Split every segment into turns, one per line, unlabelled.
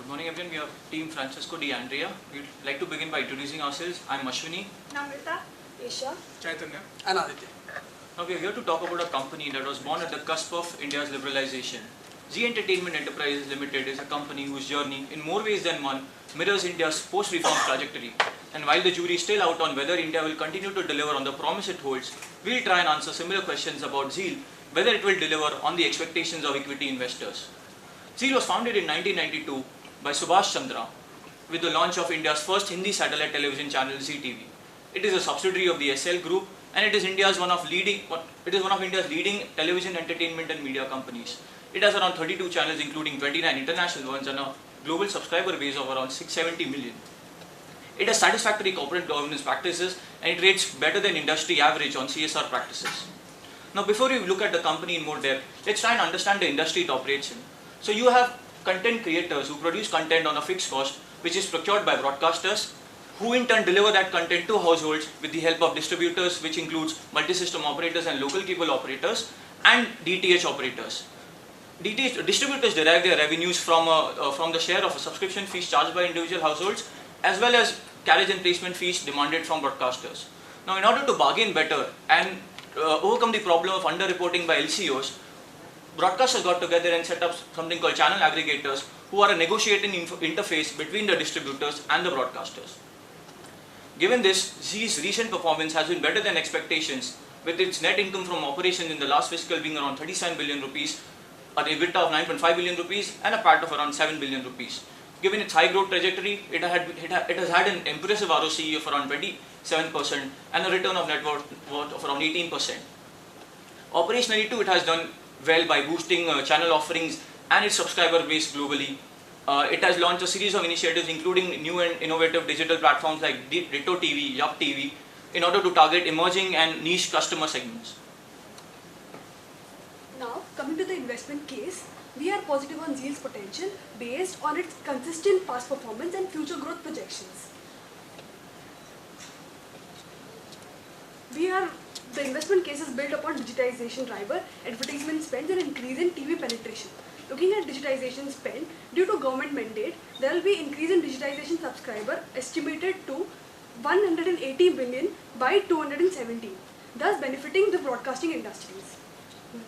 Good morning everyone, we have Team Francisco de Andrea. We'd like to begin by introducing ourselves. I'm Ashwini.
Namrita, Isha,
Chaitanya,
and Aditya.
Now we are here to talk about a company that was born at the cusp of India's liberalization. Zee Entertainment Enterprises Limited is a company whose journey, in more ways than one, mirrors India's post-reform trajectory. And while the jury is still out on whether India will continue to deliver on the promise it holds, we'll try and answer similar questions about Zee, whether it will deliver on the expectations of equity investors. Zee was founded in 1992 by Subhash Chandra with the launch of India's first Hindi satellite television channel Zee TV. It is a subsidiary of the SL Group and it is one of India's leading television, entertainment and media companies. It has around 32 channels including 29 international ones and a global subscriber base of around 670 million. It has satisfactory corporate governance practices and it rates better than industry average on CSR practices. Now before we look at the company in more depth, let's try and understand the industry it operates in. So you have content creators who produce content on a fixed cost which is procured by broadcasters who in turn deliver that content to households with the help of distributors, which includes multi-system operators and local cable operators and DTH operators. Distributors derive their revenues from the share of a subscription fees charged by individual households as well as carriage and placement fees demanded from broadcasters. Now in order to bargain better and overcome the problem of underreporting by LCOs, broadcasters got together and set up something called channel aggregators who are a negotiating interface between the distributors and the broadcasters. Given this, Zee's recent performance has been better than expectations, with its net income from operations in the last fiscal being around 37 billion rupees, an EBITDA of 9.5 billion rupees and a PAT of around 7 billion rupees. Given its high growth trajectory, it has had an impressive ROCE of around 27% and a return of net worth of around 18%. Operationally too, it has done well by boosting channel offerings and its subscriber base globally. It has launched a series of initiatives including new and innovative digital platforms like Ditto TV, Yup TV in order to target emerging and niche customer segments.
Now, coming to the investment case, we are positive on Zee's potential based on its consistent past performance and future growth projections. The investment case is built upon digitization driver, advertisement spend and increase in TV penetration. Looking at digitization spend, due to government mandate, there will be increase in digitization subscriber estimated to 180 billion by 2017, thus benefiting the broadcasting industries.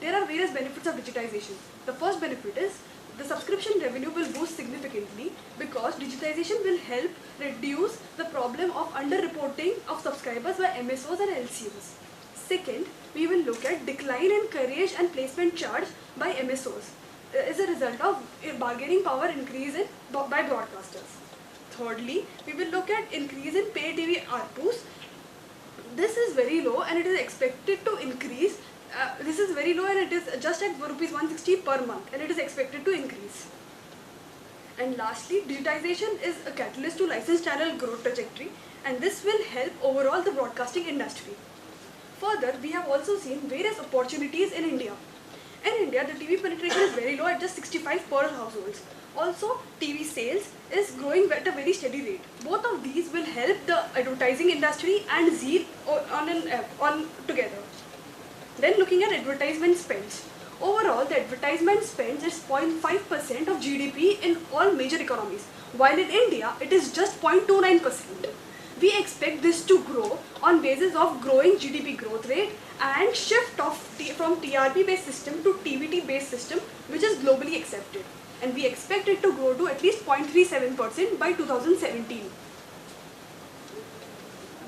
There are various benefits of digitization. The first benefit is the subscription revenue will boost significantly because digitization will help reduce the problem of underreporting of subscribers by MSOs and LCOs. Second, we will look at decline in carriage and placement charge by MSOs as a result of bargaining power increase by broadcasters. Thirdly, we will look at increase in pay TV ARPUs. This is very low and it is expected to increase. This is very low and it is just at rupees 160 per month and it is expected to increase. And lastly, digitization is a catalyst to licensed channel growth trajectory and this will help overall the broadcasting industry. Further, we have also seen various opportunities in India. In India, the TV penetration is very low at just 65 per households. Also, TV sales is growing at a very steady rate. Both of these will help the advertising industry and Zee on together. Then looking at advertisement spends. Overall, the advertisement spends is 0.5% of GDP in all major economies, while in India, it is just 0.29%. We expect this to grow on basis of growing GDP growth rate and shift from TRP based system to TVT based system which is globally accepted. And we expect it to grow to at least 0.37% by 2017.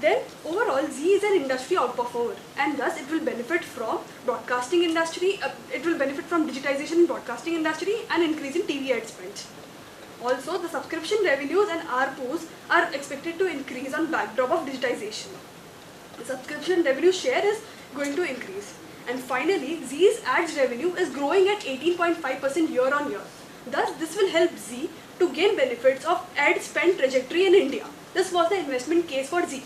Then overall Zee is an industry outperformer and thus it will benefit from broadcasting industry, it will benefit from digitization in broadcasting industry and increase in TV ad spends. Also, the subscription revenues and ARPUs are expected to increase on backdrop of digitization. The subscription revenue share is going to increase. And finally, Zee's ads revenue is growing at 18.5% year on year. Thus, this will help Zee to gain benefits of ad spend trajectory in India. This was the investment case for Zee.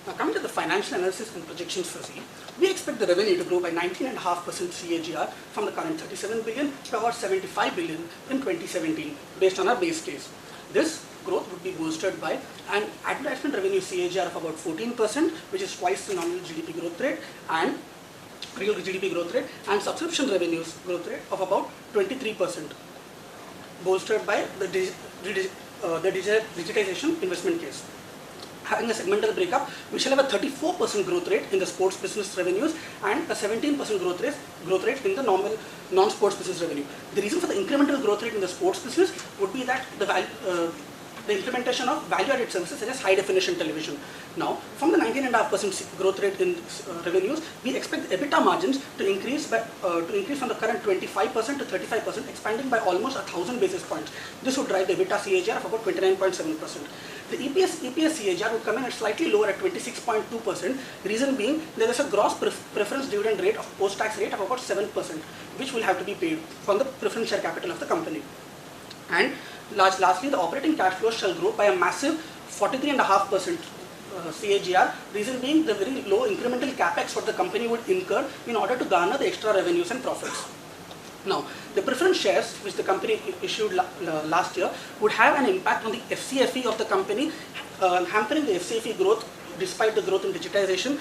Now coming to the financial analysis and projections for Zee, we expect the revenue to grow by 19.5% CAGR from the current 37 billion to about 75 billion in 2017 based on our base case. This growth would be boosted by an advertisement revenue CAGR of about 14%, which is twice the nominal GDP growth rate, and real GDP growth rate, and subscription revenues growth rate of about 23%. bolstered by the digitization investment case. Having a segmental breakup, we shall have a 34% growth rate in the sports business revenues and a 17% growth rate in the normal non-sports business revenue. The reason for the incremental growth rate in the sports business would be that the implementation of value-added services such as high-definition television. Now, from the 19.5% growth rate in revenues, we expect EBITDA margins to increase from the current 25% to 35%, expanding by almost 1,000 basis points. This would drive the EBITDA CAGR of about 29.7%. The EPS CAGR would come in at slightly lower at 26.2%. Reason being, there is a gross preference dividend rate of post-tax rate of about 7%, which will have to be paid from the preference share capital of the company. And lastly, the operating cash flows shall grow by a massive 43.5% CAGR, reason being the very low incremental capex what the company would incur in order to garner the extra revenues and profits. Now, the preference shares which the company issued last year would have an impact on the FCFE of the company, hampering the FCFE growth despite the growth in digitization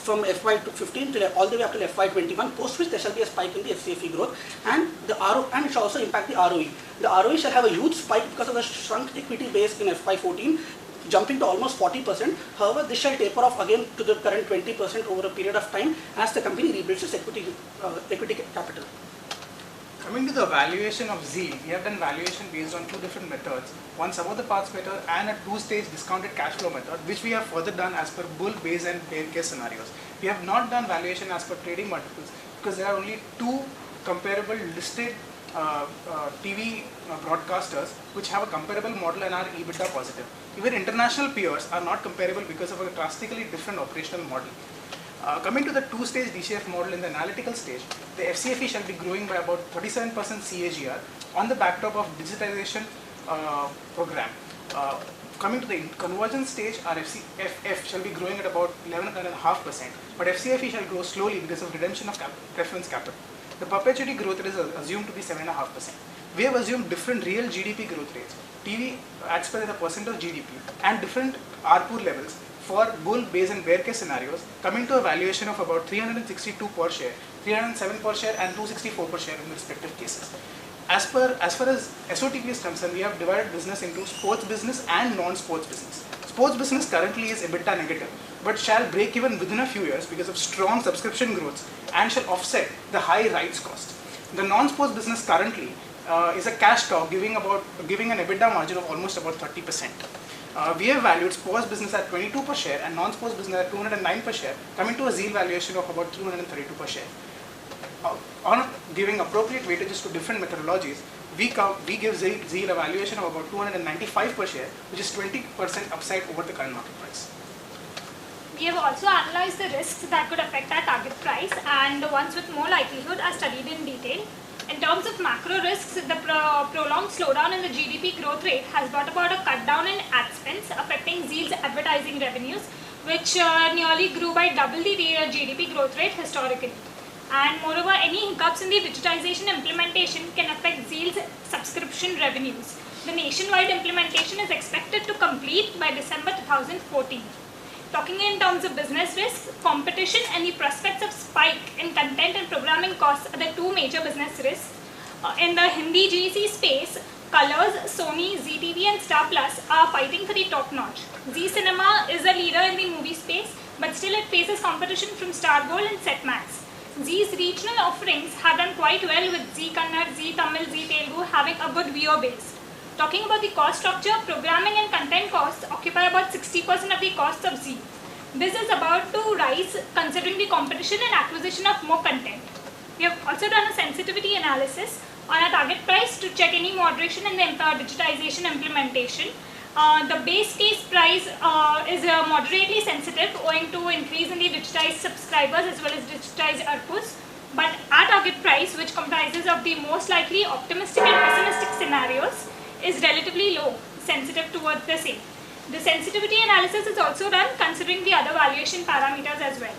from FY15 to all the way up to FY21, post which there shall be a spike in the FCFE growth, and it shall also impact the ROE. The ROE shall have a huge spike because of the shrunk equity base in FY14, jumping to almost 40%. However, this shall taper off again to the current 20% over a period of time as the company rebuilds its equity capital.
Coming to the valuation of Zeal, we have done valuation based on two different methods. One sum of the parts method and a two-stage discounted cash flow method, which we have further done as per bull, base and bear case scenarios. We have not done valuation as per trading multiples because there are only two comparable listed TV broadcasters which have a comparable model and are EBITDA positive. Even international peers are not comparable because of a drastically different operational model. Coming to the two-stage DCF model in the analytical stage, the FCFE shall be growing by about 37% CAGR on the backdrop of digitization program. Coming to the convergence stage, our FF shall be growing at about 11.5%, but FCFE shall grow slowly because of redemption of preference capital. The perpetuity growth rate is assumed to be 7.5%. We have assumed different real GDP growth rates, TV as per the percent of GDP, and different ARPU levels for bull, base and bear case scenarios, coming to a valuation of about 362 per share, 307 per share and 264 per share in the respective cases. As far as SOTP is concerned, we have divided business into sports business and non-sports business. Sports business currently is EBITDA negative, but shall break even within a few years because of strong subscription growth and shall offset the high rights cost. The non-sports business currently is a cash cow, giving an EBITDA margin of almost about 30%. We have valued sports business at 22 per share and non-sports business at 209 per share, coming to a Zeal valuation of about 232 per share. On giving appropriate weightages to different methodologies, we give Zeal a valuation of about 295 per share, which is 20% upside over the current market price.
We have also analyzed the risks that could affect our target price, and the ones with more likelihood are studied in detail. In terms of macro risks, the prolonged slowdown in the GDP growth rate has brought about a cut down in ad spends, affecting Zeal's advertising revenues, which nearly grew by double the GDP growth rate historically. And moreover, any hiccups in the digitization implementation can affect Zeal's subscription revenues. The nationwide implementation is expected to complete by December 2014. Talking in terms of business risks, competition and the prospects of spike in content and programming costs are the two major business risks. In the Hindi GEC space, Colors, Sony, ZTV and Star Plus are fighting for the top notch. Zee Cinema is a leader in the movie space, but still it faces competition from Star Gold and Setmax. Zee's regional offerings have done quite well with Zee Kannada, Zee Tamil, Zee Telugu having a good viewer base. Talking about the cost structure, programming and content costs occupy about 60% of the costs of Zee. This is about to rise considering the competition and acquisition of more content. We have also done a sensitivity analysis on our target price to check any moderation in the digitization implementation. The base case price is moderately sensitive owing to increase in the digitized subscribers as well as digitized ARPUs. But our target price, which comprises of the most likely optimistic and pessimistic scenarios, is relatively low, sensitive towards the same. The sensitivity analysis is also done considering the other valuation parameters as well.